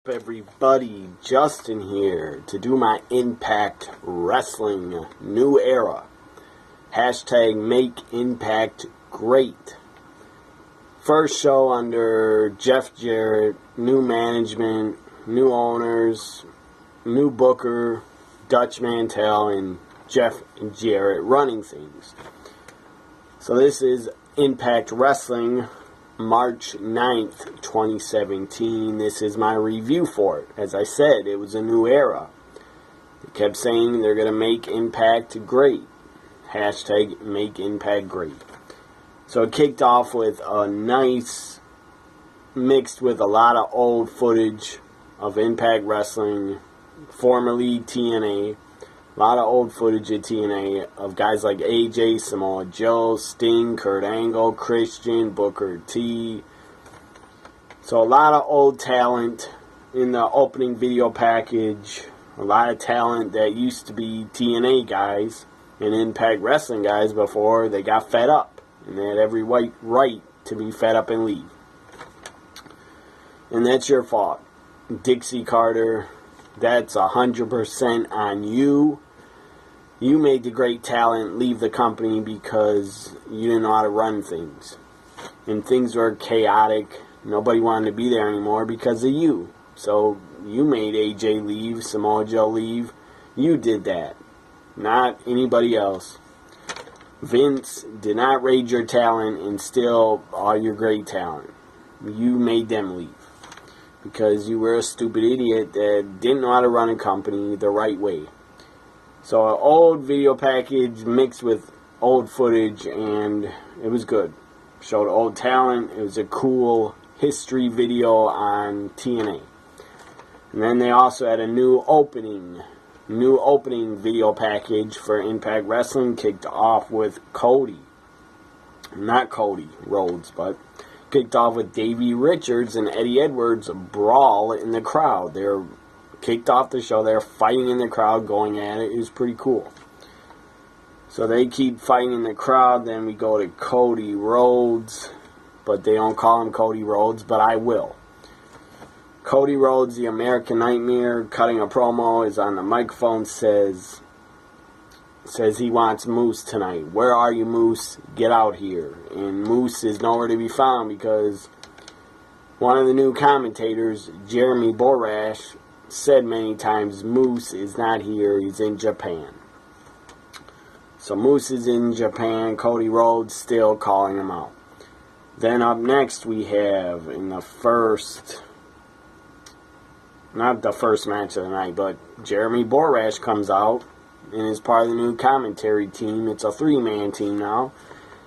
Everybody, Justin here to do my Impact Wrestling New Era. Hashtag Make Impact Great. First show under Jeff Jarrett, new management, new owners, new booker, Dutch Mantell, and Jeff Jarrett running things. So this is Impact Wrestling, March 9th, 2017. This is my review for it. As I said, it was a new era. They kept saying they're going to make Impact great. Hashtag Make Impact Great. So it kicked off with a nice, mixed with a lot of old footage of Impact Wrestling, formerly TNA. A lot of old footage at TNA of guys like AJ, Samoa Joe, Sting, Kurt Angle, Christian, Booker T. So a lot of old talent in the opening video package. A lot of talent that used to be TNA guys and Impact Wrestling guys before they got fed up. And they had every right to be fed up and leave. And that's your fault. Dixie Carter, that's 100% on you. You made the great talent leave the company because you didn't know how to run things. And things were chaotic. Nobody wanted to be there anymore because of you. So you made AJ leave, Samoa Joe leave. You did that, not anybody else. Vince did not raid your talent and steal all your great talent. You made them leave because you were a stupid idiot that didn't know how to run a company the right way. So an old video package mixed with old footage, and it was good. Showed old talent. It was a cool history video on TNA. And then they also had a new opening video package for Impact Wrestling. Kicked off with Cody. Not Cody Rhodes, but kicked off with Davey Richards and Eddie Edwards brawl in the crowd. They're kicked off the show. They're fighting in the crowd, going at it. It was pretty cool. So they keep fighting in the crowd. Then we go to Cody Rhodes, but they don't call him Cody Rhodes, but I will. Cody Rhodes, the American Nightmare, cutting a promo, is on the microphone, says he wants Moose tonight. Where are you, Moose? Get out here. And Moose is nowhere to be found because one of the new commentators, Jeremy Borash, said many times Moose is not here, he's in Japan. So Moose is in Japan, Cody Rhodes still calling him out. Then up next we have in the first, not the first match of the night, but Jeremy Borash comes out and is part of the new commentary team. It's a 3-man team now.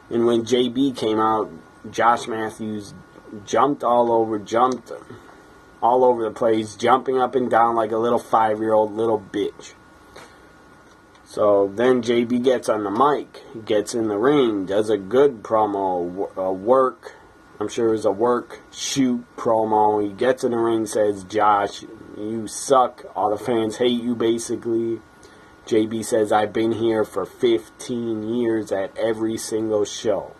And when JB came out, Josh Matthews jumped all over the place, jumping up and down like a little 5-year-old little bitch. So then JB gets on the mic, gets in the ring, does a good promo, I'm sure it was a work, shoot promo. He gets in the ring, says, Josh, you suck, all the fans hate you basically. JB says, I've been here for 15 years at every single show.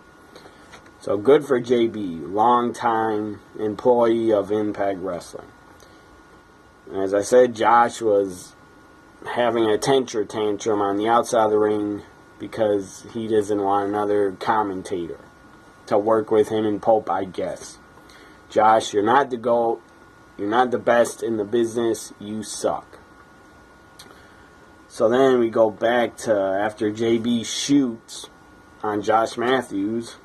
So good for JB, long-time employee of Impact Wrestling. And as I said, Josh was having a temper tantrum on the outside of the ring because he doesn't want another commentator to work with him and Pope, I guess. Josh, you're not the GOAT. You're not the best in the business. You suck. So then we go back to after JB shoots on Josh Matthews.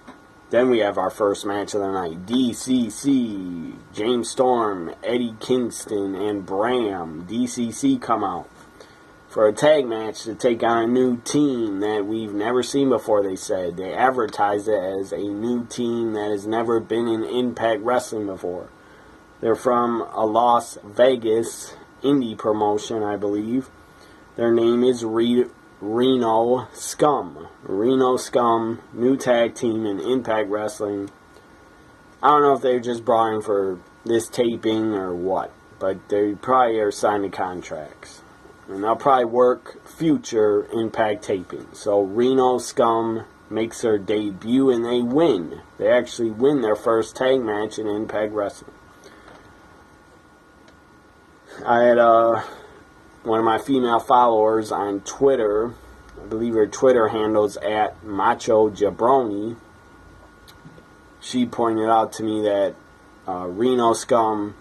Then we have our first match of the night. DCC, James Storm, Eddie Kingston, and Bram. DCC come out for a tag match to take on a new team that we've never seen before, they said. They advertised it as a new team that has never been in Impact Wrestling before. They're from a Las Vegas indie promotion, I believe. Their name is Reno Scum. Reno Scum, new tag team in Impact Wrestling. I don't know if they're just brought in for this taping or what, but they probably are signing contracts. And they'll probably work future Impact taping. So Reno Scum makes their debut and they win. They actually win their first tag match in Impact Wrestling. I had one of my female followers on Twitter, I believe her Twitter handle's at Macho Jabroni. She pointed out to me that Reno Scum,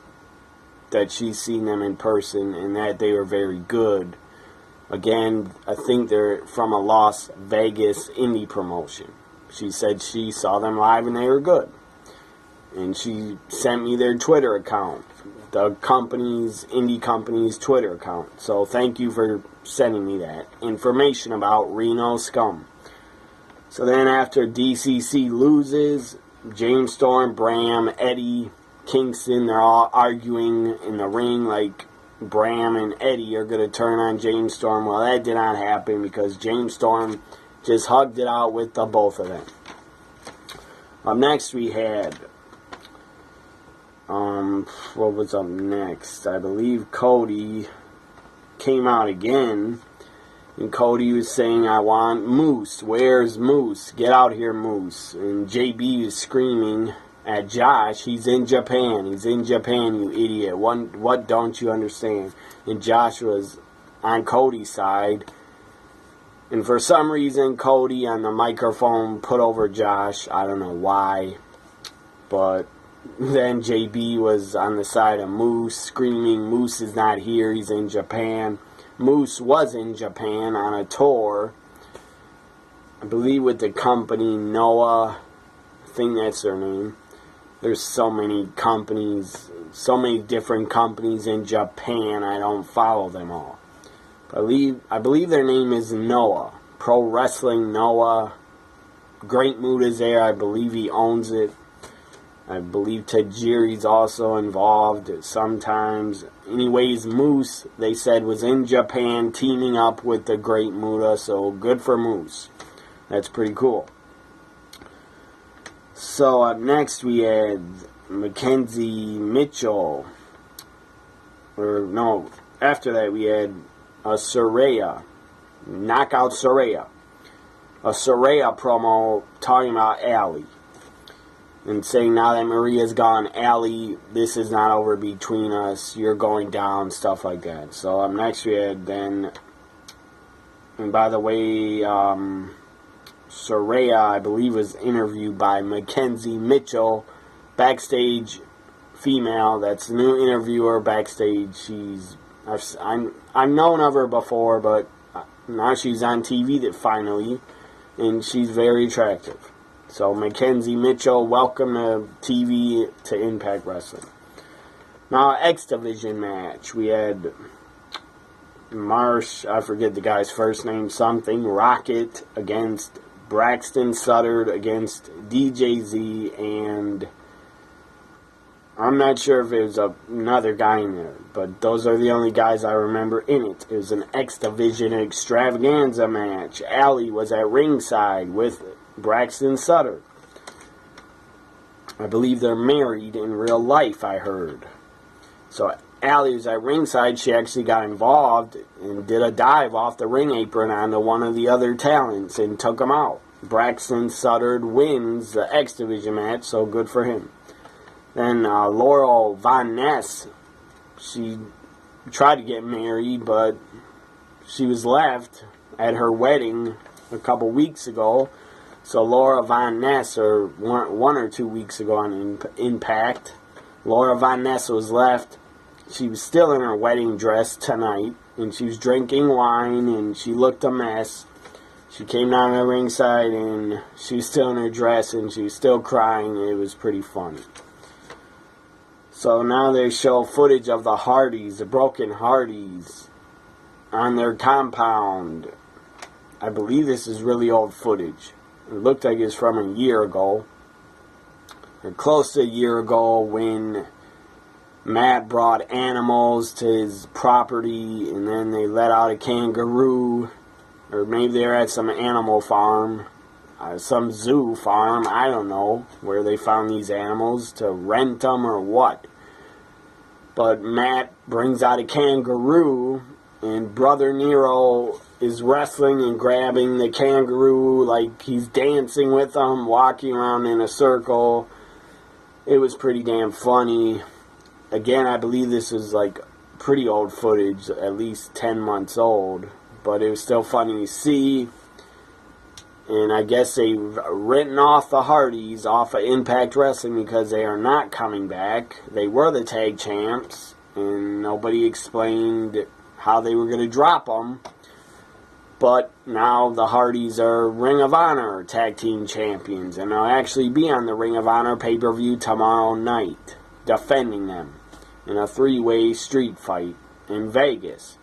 that she's seen them in person and that they were very good. Again, I think they're from a Las Vegas indie promotion. She said she saw them live and they were good. And she sent me their Twitter account, the indie company's Twitter account. So thank you for sending me that information about Reno Scum. So then after DCC loses, James Storm, Bram, Eddie, Kingston, they're all arguing in the ring like Bram and Eddie are going to turn on James Storm. Well, that did not happen because James Storm just hugged it out with the both of them. Up next we had, what was up next? I believe Cody came out again. And Cody was saying, I want Moose. Where's Moose? Get out here, Moose. And JB was screaming at Josh, he's in Japan. He's in Japan, you idiot. What don't you understand? And Josh was on Cody's side. And for some reason, Cody on the microphone put over Josh. I don't know why. But then JB was on the side of Moose, screaming, Moose is not here, he's in Japan. Moose was in Japan on a tour, I believe with the company Noah, I think that's their name. There's so many companies, so many different companies in Japan, I don't follow them all. I believe their name is Noah, Pro Wrestling Noah. Great Muta's there, I believe he owns it. I believe Tajiri's also involved sometimes. Anyways, Moose, they said, was in Japan teaming up with the Great Muta, so good for Moose. That's pretty cool. So up next we had Mackenzie Mitchell. After that we had a Saraya. Knockout Saraya. A Saraya promo talking about Allie. And saying, now that Maria's gone, Allie, this is not over between us. You're going down, stuff like that. So up next we had then, and by the way, Saraya, I believe, was interviewed by Mackenzie Mitchell, backstage female. That's the new interviewer backstage. I've known of her before, but now she's on TV finally, and she's very attractive. So, Mackenzie Mitchell, welcome to TV to Impact Wrestling. Now, X Division match. We had Marsh, I forget the guy's first name, something, Rocket against Braxton Sutter against DJZ, and I'm not sure if it was another guy in there, but those are the only guys I remember in it. It was an X Division extravaganza match. Allie was at ringside with Braxton Sutter. I believe they're married in real life, I heard. So Allie was at ringside. She actually got involved and did a dive off the ring apron onto one of the other talents and took him out. Braxton Sutter wins the X Division match, so good for him. Then Laurel Von Ness, she tried to get married, but she was left at her wedding a couple weeks ago. So Laura Von Ness, or 1 or 2 weeks ago on Impact, Laura Von Ness was left. She was still in her wedding dress tonight, and she was drinking wine, and she looked a mess. She came down to the ringside, and she was still in her dress, and she was still crying. It was pretty funny. So now they show footage of the Hardys, the Broken Hardys, on their compound. I believe this is really old footage. It looked like it's from a year ago, or close to a year ago, when Matt brought animals to his property, and then they let out a kangaroo, or maybe they're at some animal farm, some zoo farm, I don't know, where they found these animals to rent them or what. But Matt brings out a kangaroo, and Brother Nero is wrestling and grabbing the kangaroo like he's dancing with them, walking around in a circle. It was pretty damn funny. Again, I believe this is like pretty old footage, at least 10 months old. But it was still funny to see. And I guess they've written off the Hardys off of Impact Wrestling because they are not coming back. They were the tag champs, and nobody explained how they were going to drop them. But now the Hardys are Ring of Honor tag team champions, and they'll actually be on the Ring of Honor pay-per-view tomorrow night, defending them in a 3-way street fight in Vegas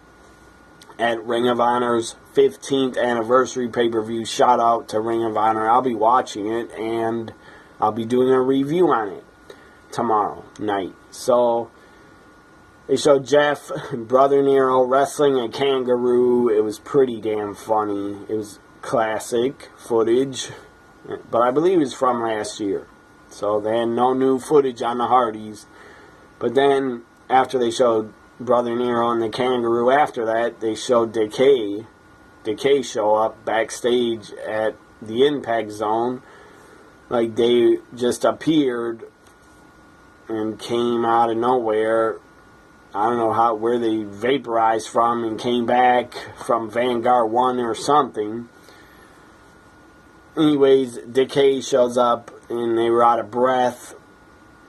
at Ring of Honor's 15th anniversary pay-per-view. Shout out to Ring of Honor. I'll be watching it, and I'll be doing a review on it tomorrow night. So they showed Jeff, Brother Nero, wrestling a kangaroo. It was pretty damn funny. It was classic footage, but I believe it was from last year. So they had no new footage on the Hardys. But then, after they showed Brother Nero and the kangaroo, after that, they showed Decay show up backstage at the Impact Zone. Like, they just appeared and came out of nowhere. I don't know where they vaporized from and came back from Vanguard 1 or something. Anyways, Decay shows up and they were out of breath.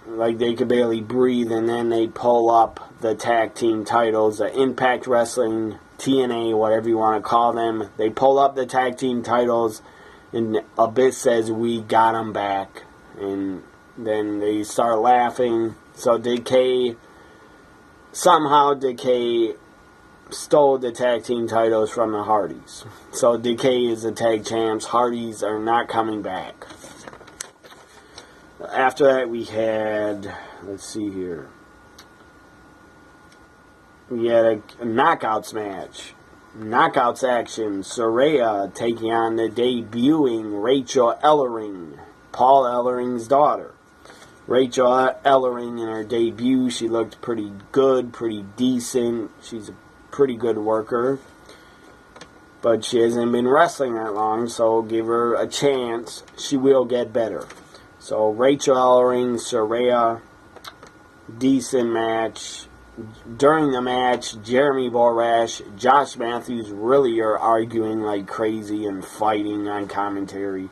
Like, they could barely breathe, and then they pull up the tag team titles, the Impact Wrestling, TNA, whatever you want to call them. They pull up the tag team titles, and Abyss says, "We got them back." And then they start laughing. So somehow Decay stole the tag team titles from the Hardys. So Decay is the tag champs. Hardys are not coming back. After that, we had, let's see here, we had a knockouts match. Knockouts action. Saraya taking on the debuting Rachel Ellering, Paul Ellering's daughter. Rachel Ellering in her debut, she looked pretty good, pretty decent. She's a pretty good worker. But she hasn't been wrestling that long, so give her a chance. She will get better. So Rachel Ellering, Saraya, decent match. During the match, Jeremy Borash, Josh Matthews really are arguing like crazy and fighting on commentary.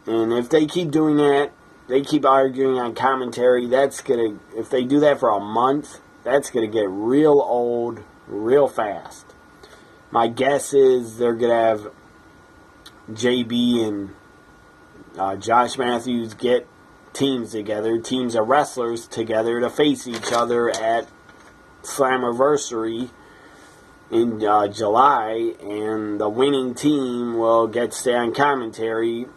And if they keep doing that, they keep arguing on commentary, if they do that for a month, that's gonna get real old real fast. My guess is they're gonna have JB and Josh Matthews get teams together, teams of wrestlers together to face each other at Slammiversary in July, and the winning team will get to stay on commentary,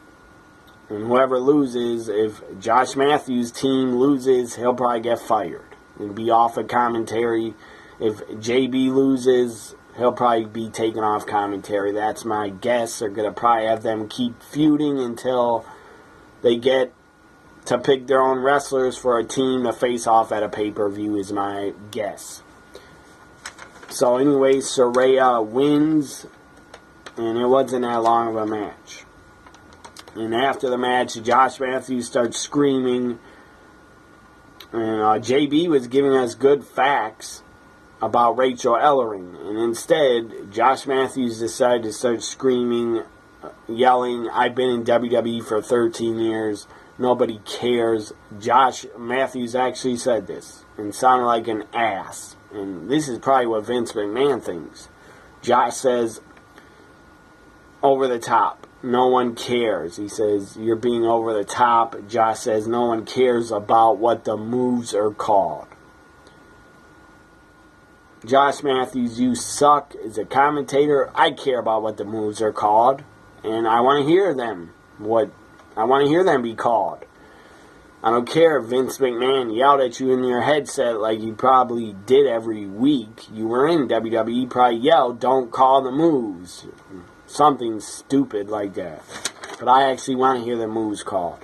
and whoever loses, if Josh Matthews' team loses, he'll probably get fired and be off of commentary. If JB loses, he'll probably be taken off commentary. That's my guess. They're going to probably have them keep feuding until they get to pick their own wrestlers for a team to face off at a pay-per-view is my guess. So anyway, Saraya wins, and it wasn't that long of a match. And after the match, Josh Matthews starts screaming, and JB was giving us good facts about Rachel Ellering, and instead, Josh Matthews decided to start screaming, yelling, "I've been in WWE for 13 years. Nobody cares." Josh Matthews actually said this and sounded like an ass. And this is probably what Vince McMahon thinks. Josh says, "Over the top. No one cares." He says, "You're being over the top." Josh says, "No one cares about what the moves are called." Josh Matthews, you suck as a commentator. I care about what the moves are called, and I want to hear them. I want to hear them be called. I don't care if Vince McMahon yelled at you in your headset like you probably did every week. You were in WWE, probably yelled, "Don't call the moves." Something stupid like that. But I actually want to hear the moves called.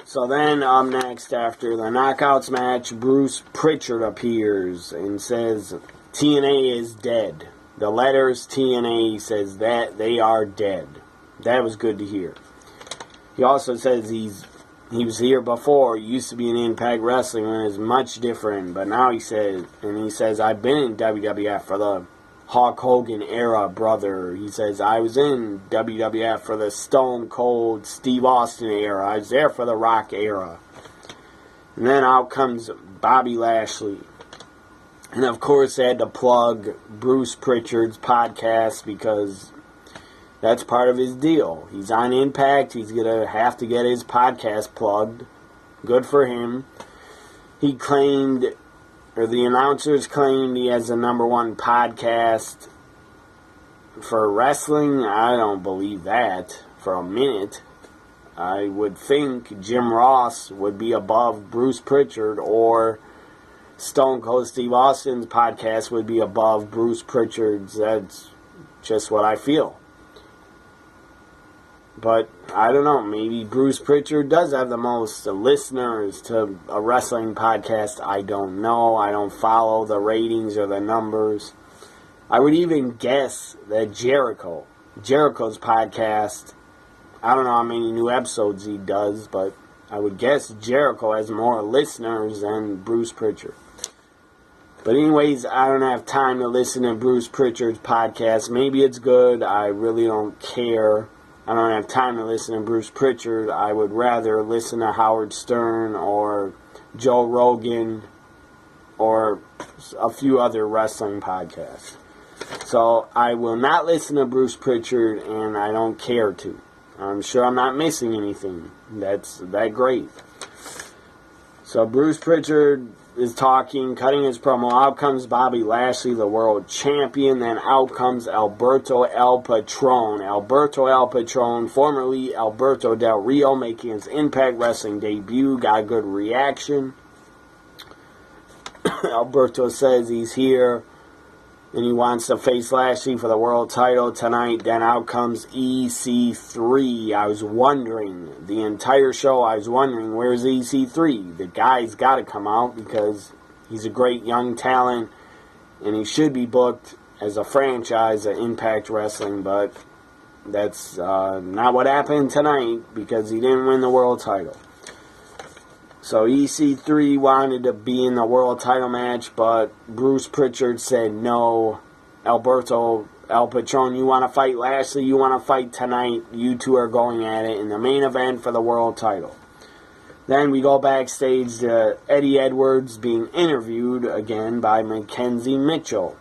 So then, up next, after the knockouts match, Bruce Prichard appears and says TNA is dead. The letters TNA says that they are dead. That was good to hear. He also says he's he was here before. He used to be in Impact Wrestling when it was much different. But now he says, I've been in WWF for the Hulk Hogan era, brother. He says, I was in WWF for the Stone Cold Steve Austin era. I was there for the Rock era. And then out comes Bobby Lashley. And of course, I had to plug Bruce Prichard's podcast because that's part of his deal. He's on Impact. He's going to have to get his podcast plugged. Good for him. He claimed, or the announcers claimed, he has the #1 podcast for wrestling. I don't believe that for a minute. I would think Jim Ross would be above Bruce Prichard, or Stone Cold Steve Austin's podcast would be above Bruce Prichard's. That's just what I feel. But I don't know, maybe Bruce Prichard does have the most listeners to a wrestling podcast. I don't know. I don't follow the ratings or the numbers. I would even guess that Jericho's podcast, I don't know how many new episodes he does, but I would guess Jericho has more listeners than Bruce Prichard. But anyways, I don't have time to listen to Bruce Prichard's podcast. Maybe it's good. I really don't care. I don't have time to listen to Bruce Prichard. I would rather listen to Howard Stern or Joe Rogan or a few other wrestling podcasts. So I will not listen to Bruce Prichard, and I don't care to. I'm sure I'm not missing anything. That's that great. So Bruce Prichard is talking, cutting his promo. Out comes Bobby Lashley, the world champion. Then out comes Alberto El Patron. Alberto El Patron, formerly Alberto Del Rio, making his Impact Wrestling debut. Got a good reaction. Alberto says he's here and he wants to face Lashley for the world title tonight. Then out comes EC3. I was wondering, the entire show, where's EC3? The guy's got to come out because he's a great young talent and he should be booked as a franchise at Impact Wrestling, but that's not what happened tonight because he didn't win the world title. So EC3 wanted to be in the world title match, but Bruce Prichard said no. Alberto El Patron, you want to fight Lashley? You want to fight tonight? You two are going at it in the main event for the world title. Then we go backstage to Eddie Edwards being interviewed again by Mackenzie Mitchell.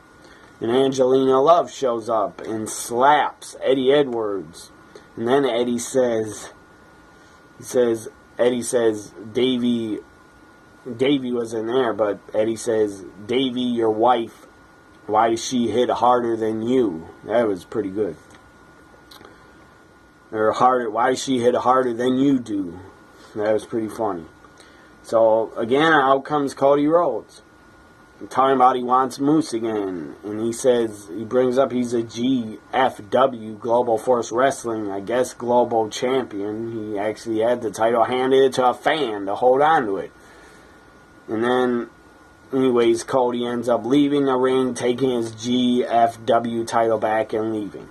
And Angelina Love shows up and slaps Eddie Edwards. And then Eddie says, Davey was in there, but Eddie says, Davey, your wife, why does she hit harder than you? That was pretty good. Or harder, why does she hit harder than you do? That was pretty funny. So, again, out comes Cody Rhodes. Talking about he wants Moose again. And he brings up he's a GFW, Global Force Wrestling, I guess, global champion. He actually had the title handed to a fan to hold on to it. And then, anyways, Cody ends up leaving the ring, taking his GFW title back and leaving.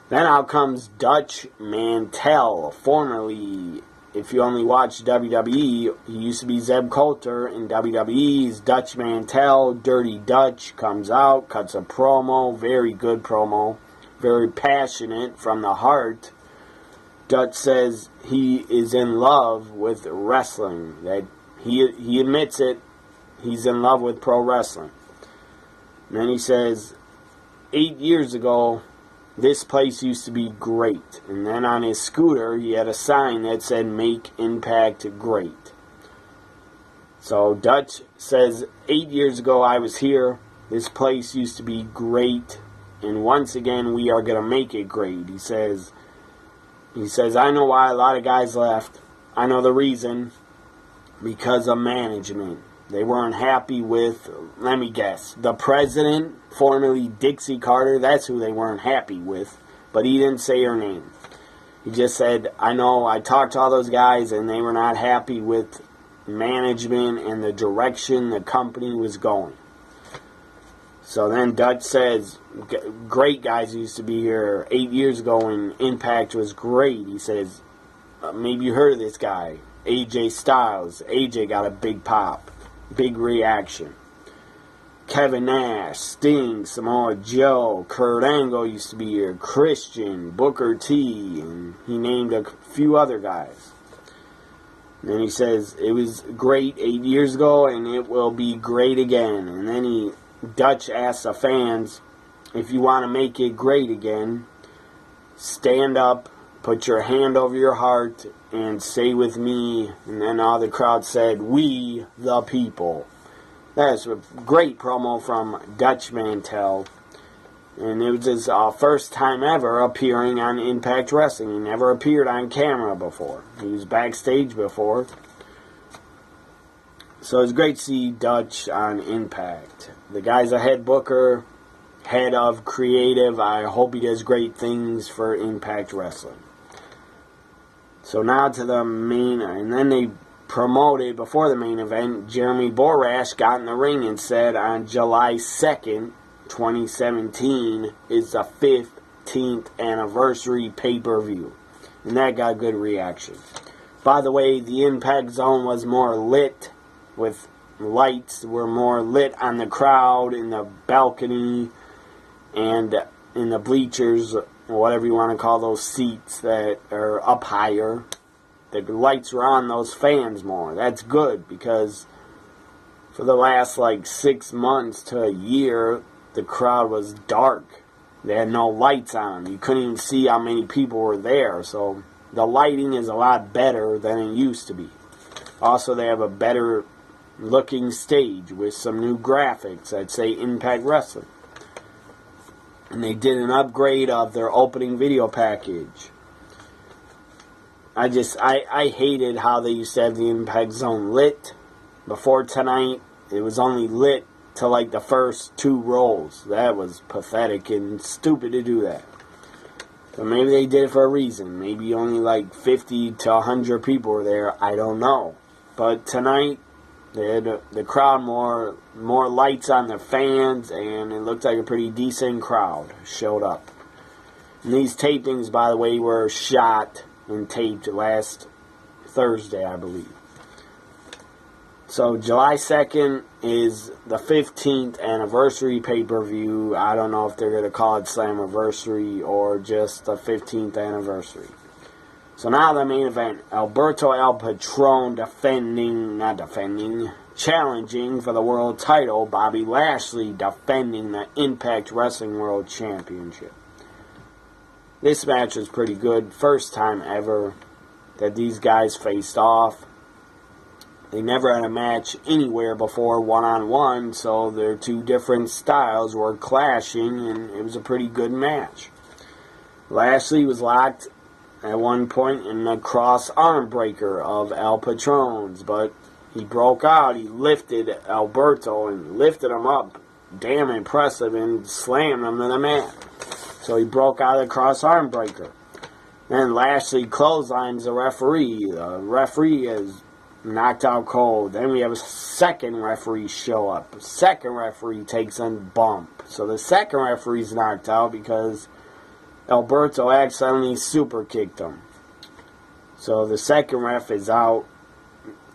Then out comes Dutch Mantell, formerly, if you only watch WWE, he used to be Zeb Coulter. In WWE, he's Dutch Mantell. Dirty Dutch comes out, cuts a promo, very good promo, very passionate from the heart. Dutch says he is in love with wrestling. That he admits it. He's in love with pro wrestling. And then he says, 8 years ago, this place used to be great. And then on his scooter, he had a sign that said, Make Impact Great. So Dutch says, 8 years ago I was here. This place used to be great. And once again, we are going to make it great. He says, I know why a lot of guys left. I know the reason. Because of management. They weren't happy with, let me guess, the president, formerly Dixie Carter. That's who they weren't happy with. But he didn't say her name. He just said, I know, I talked to all those guys and they were not happy with management and the direction the company was going. So then Dutch says, great guys used to be here 8 years ago when Impact was great. He says, maybe you heard of this guy. AJ Styles. AJ got a big pop. Big reaction. Kevin Nash, Sting, Samoa Joe, Kurt Angle used to be here, Christian, Booker T, and he named a few other guys. And he says, it was great 8 years ago, and it will be great again. And then Dutch asked the fans, if you want to make it great again, stand up, put your hand over your heart, and say with me. And then all the crowd said, we the people. That's a great promo from Dutch Mantell. And it was his first time ever appearing on Impact Wrestling. He never appeared on camera before. He was backstage before. So it's great to see Dutch on Impact. The guy's a head booker, head of creative. I hope he does great things for Impact Wrestling. So now to the main, and then they promoted before the main event. Jeremy Borash got in the ring and said on July 2nd, 2017 is the 15th anniversary pay-per-view. And that got good reaction. By the way, the Impact Zone was more lit, with lights were more lit on the crowd, in the balcony, and in the bleachers, or whatever you want to call those seats that are up higher. The lights were on those fans more. That's good, because for the last 6 months to a year, the crowd was dark. They had no lights on. You couldn't even see how many people were there. So the lighting is a lot better than it used to be. Also, they have a better looking stage with some new graphics that say Impact Wrestling. And they did an upgrade of their opening video package. I hated how they used to have the Impact Zone lit. Before tonight, it was only lit to the first 2 rows. That was pathetic and stupid to do that. But maybe they did it for a reason. Maybe only 50 to 100 people were there. I don't know. But tonight, they had the crowd more lights on the fans, and it looked like a pretty decent crowd showed up. And these tapings, by the way, were shot and taped last Thursday, I believe. So July 2nd is the 15th anniversary pay-per-view. I don't know if they're going to call it Slammiversary or just the 15th anniversary. So now the main event. Alberto El Patron challenging for the world title. Bobby Lashley defending the Impact Wrestling World Championship. This match was pretty good. First time ever that these guys faced off. They never had a match anywhere before one-on-one, so their two different styles were clashing, and it was a pretty good match. Lashley was locked at one point in the cross arm breaker of El Patron's, but he broke out. He lifted Alberto and lifted him up. Damn impressive, and slammed him to the mat. So he broke out of the cross arm breaker. Then Lashley clotheslines the referee. The referee is knocked out cold. Then we have a second referee show up. Second referee takes a bump. So the second referee's knocked out because Alberto accidentally super kicked him. So the second ref is out.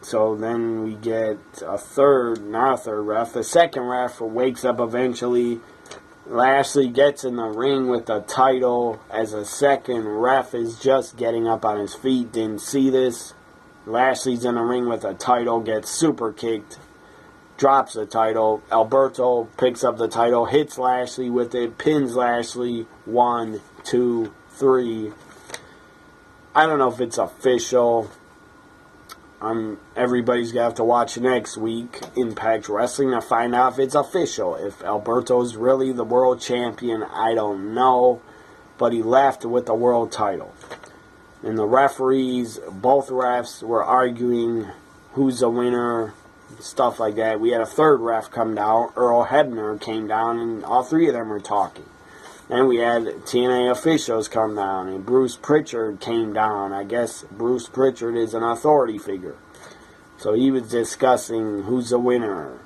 So then we get not a third ref. The second ref wakes up eventually. Lashley gets in the ring with the title as a second ref is just getting up on his feet. Didn't see this. Lashley's in the ring with the title, gets super kicked, drops the title. Alberto picks up the title, hits Lashley with it, pins Lashley. 1, 2, 3. I don't know if it's official. Everybody's going to have to watch next week, Impact Wrestling, to find out if it's official. If Alberto's really the world champion, I don't know. But he left with the world title. And the referees, both refs, were arguing who's the winner, stuff like that. We had a third ref come down. Earl Hebner came down, and all three of them were talking. Then we had TNA officials come down, and Bruce Prichard came down. I guess Bruce Prichard is an authority figure. So he was discussing who's the winner.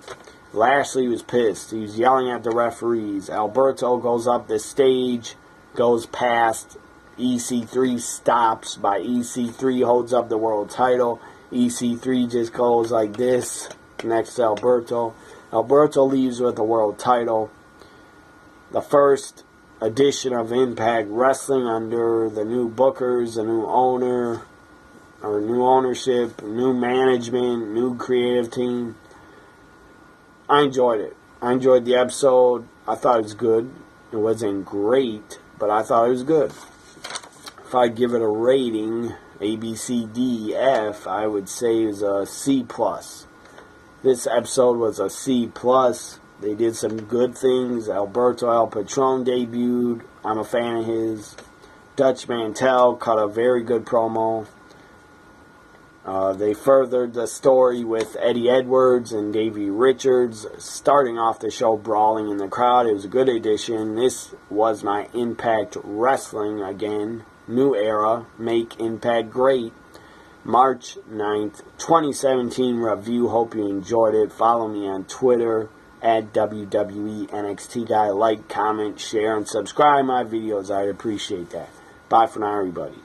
Lashley was pissed. He was yelling at the referees. Alberto goes up the stage, goes past EC3, stops by EC3, holds up the world title. EC3 just goes like this next to Alberto. Alberto leaves with a world title. The first edition of Impact Wrestling under the new bookers, the new owner, or new ownership, new management, new creative team. I enjoyed it. I enjoyed the episode. I thought it was good. It wasn't great, but I thought it was good. If I'd give it a rating, A, B, C, D, F, I would say it was a C+. This episode was a C+. They did some good things. Alberto El Patron debuted. I'm a fan of his. Dutch Mantell cut a very good promo. They furthered the story with Eddie Edwards and Davey Richards starting off the show brawling in the crowd. It was a good addition. This was my Impact Wrestling again. New era. Make Impact great. March 9th, 2017 review. Hope you enjoyed it. Follow me on Twitter at WWE NXT Guy. Like, comment, share, and subscribe my videos. I'd appreciate that. Bye for now, everybody.